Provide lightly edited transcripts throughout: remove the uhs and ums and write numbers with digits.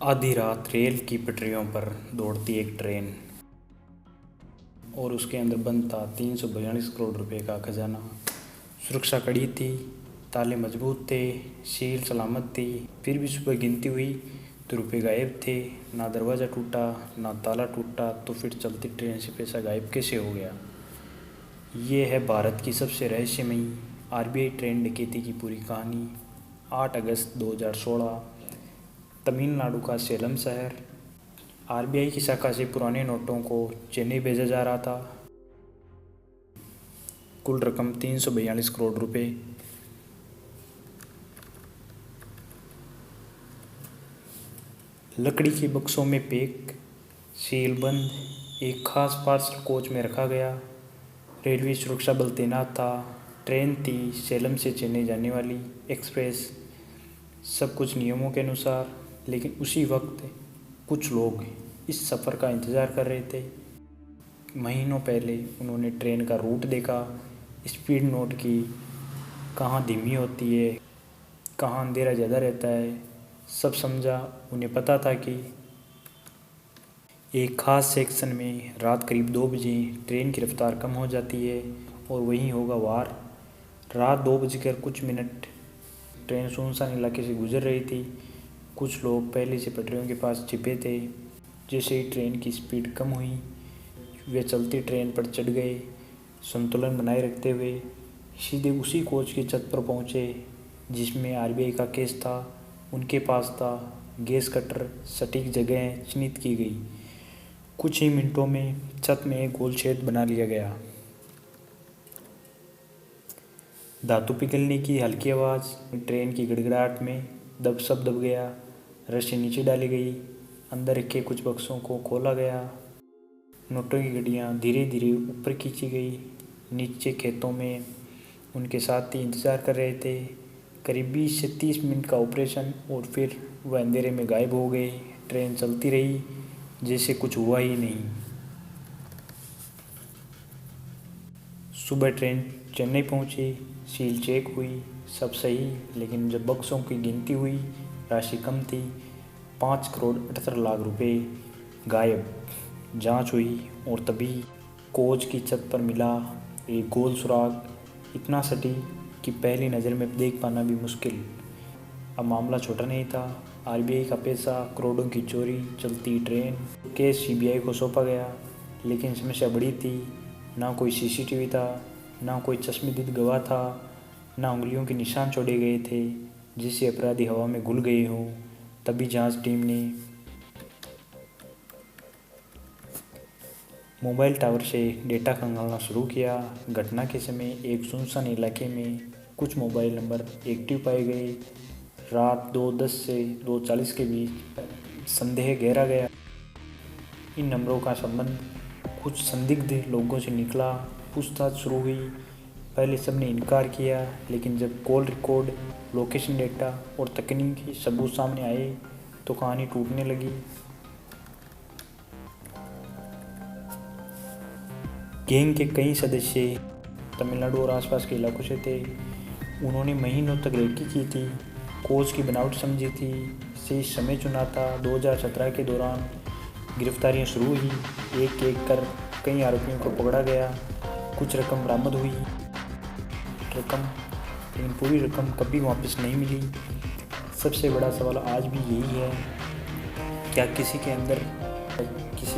आधी रात रेल की पटरियों पर दौड़ती एक ट्रेन और उसके अंदर बंद था 342 करोड़ रुपए का खजाना। सुरक्षा कड़ी थी, ताले मजबूत थे, सील सलामत थी। फिर भी सुबह गिनती हुई तो रुपए गायब थे। ना दरवाज़ा टूटा, ना ताला टूटा। तो फिर चलती ट्रेन से पैसा गायब कैसे हो गया? ये है भारत की सबसे रहस्यमयी आरबीआई ट्रेन डकैती की पूरी कहानी। 8 अगस्त 2016, तमिलनाडु का सेलम शहर। आरबीआई की शाखा से पुराने नोटों को चेन्नई भेजा जा रहा था। कुल रकम 342 करोड़ रुपए। लकड़ी के बक्सों में पैक, सील बंद, एक खास पार्सल कोच में रखा गया। रेलवे सुरक्षा बल तैनात था। ट्रेन थी सेलम से चेन्नई जाने वाली एक्सप्रेस। सब कुछ नियमों के अनुसार। लेकिन उसी वक्त कुछ लोग इस सफ़र का इंतज़ार कर रहे थे। महीनों पहले उन्होंने ट्रेन का रूट देखा, स्पीड नोट की, कहाँ धीमी होती है, कहाँ अंधेरा ज़्यादा रहता है। सब समझा। उन्हें पता था कि एक ख़ास सेक्शन में रात करीब 2 बजे ट्रेन की रफ्तार कम हो जाती है और वहीं होगा वार। रात 2 बजकर कुछ मिनट ट्रेन सुनसान इलाके से गुजर रही थी। कुछ लोग पहले से पटरियों के पास छिपे थे। जैसे ही ट्रेन की स्पीड कम हुई, वे चलती ट्रेन पर चढ़ गए। संतुलन बनाए रखते हुए सीधे उसी कोच की छत पर पहुँचे जिसमें आरबीआई का केस था। उनके पास था गैस कटर, सटीक जगह चिन्हित की गई। कुछ ही मिनटों में छत में एक गोल छेद बना लिया गया। धातु पिघलने की हल्की आवाज़, ट्रेन की गड़गड़ाहट में सब दब गया। रस्सी नीचे डाली गई। अंदर रखे कुछ बक्सों को खोला गया। नोटों की गड्डियाँ धीरे धीरे ऊपर खींची गई। नीचे खेतों में उनके साथी इंतज़ार कर रहे थे। करीब 20 से 30 मिनट का ऑपरेशन और फिर वह अंधेरे में गायब हो गए। ट्रेन चलती रही जैसे कुछ हुआ ही नहीं। सुबह ट्रेन चेन्नई पहुंची, सील चेक हुई, सब सही। लेकिन जब बक्सों की गिनती हुई, राशि कम थी। 5 करोड़ 78 लाख रुपए गायब। जांच हुई और तभी कोच की छत पर मिला एक गोल सुराग, इतना सटीक कि पहली नज़र में देख पाना भी मुश्किल। अब मामला छोटा नहीं था। आरबीआई का पैसा, करोड़ों की चोरी, चलती ट्रेन। केस सीबीआई को सौंपा गया। लेकिन समस्या बड़ी थी। ना कोई सीसीटीवी था, ना कोई चश्मदीद गवाह था, ना उंगलियों के निशान छोड़े गए थे जिससे अपराधी हवा में घुल गए हों। तभी जांच टीम ने मोबाइल टावर से डेटा खंगालना शुरू किया। घटना के समय एक सुनसान इलाके में कुछ मोबाइल नंबर एक्टिव पाए गए। रात 2:10 से 2:40 के बीच संदेह गहरा गया। इन नंबरों का संबंध कुछ संदिग्ध लोगों से निकला। पूछताछ शुरू हुई। पहले सबने इनकार किया, लेकिन जब कॉल रिकॉर्ड, लोकेशन डेटा और तकनीकी सबूत सामने आए तो कहानी टूटने लगी। गैंग के कई सदस्य तमिलनाडु और आसपास के इलाकों से थे। उन्होंने महीनों तक रेकी की थी, कोच की बनावट समझी थी, सही समय चुना था। 2017 के दौरान गिरफ्तारियां शुरू हुई। एक एक कर कई आरोपियों को पकड़ा गया। कुछ रकम बरामद हुई, लेकिन पूरी रकम कभी वापस नहीं मिली। सबसे बड़ा सवाल आज भी यही है, क्या किसी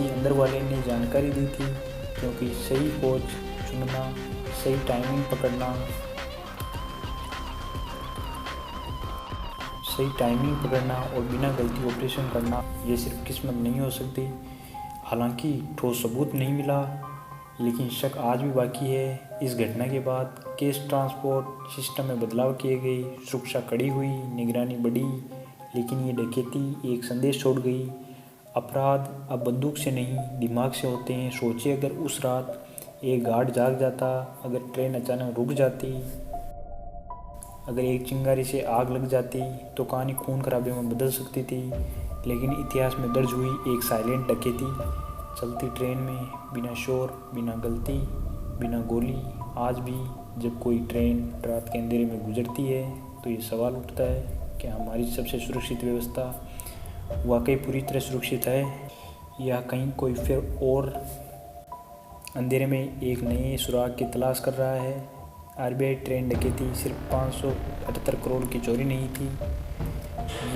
अंदर वाले ने जानकारी दी थी? क्योंकि सही कोच चुनना, सही टाइमिंग पकड़ना और बिना गलती ऑपरेशन करना, ये सिर्फ किस्मत नहीं हो सकती। हालांकि ठोस सबूत नहीं मिला, लेकिन शक आज भी बाकी है। इस घटना के बाद केस ट्रांसपोर्ट सिस्टम में बदलाव किए गए, सुरक्षा कड़ी हुई, निगरानी बढ़ी। लेकिन ये डकैती एक संदेश छोड़ गई, अपराध अब बंदूक से नहीं दिमाग से होते हैं। सोचिए, अगर उस रात एक गार्ड जाग जाता, अगर ट्रेन अचानक रुक जाती, अगर एक चिंगारी से आग लग जाती, तो कहानी खून खराबे में बदल सकती थी। लेकिन इतिहास में दर्ज हुई एक साइलेंट डकैती, चलती ट्रेन में, बिना शोर, बिना गलती, बिना गोली। आज भी जब कोई ट्रेन रात के अंधेरे में गुजरती है तो ये सवाल उठता है कि हमारी सबसे सुरक्षित व्यवस्था वाकई पूरी तरह सुरक्षित है या कहीं कोई फिर और अंधेरे में एक नए सुराग की तलाश कर रहा है। आरबीआई ट्रेन डकैती सिर्फ 578 करोड़ की चोरी नहीं थी,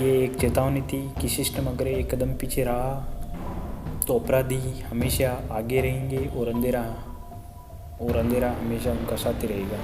ये एक चेतावनी थी कि सिस्टम अगर एक कदम पीछे रहा तो अपराधी हमेशा आगे रहेंगे और अंधेरा हमेशा उनका साथी रहेगा।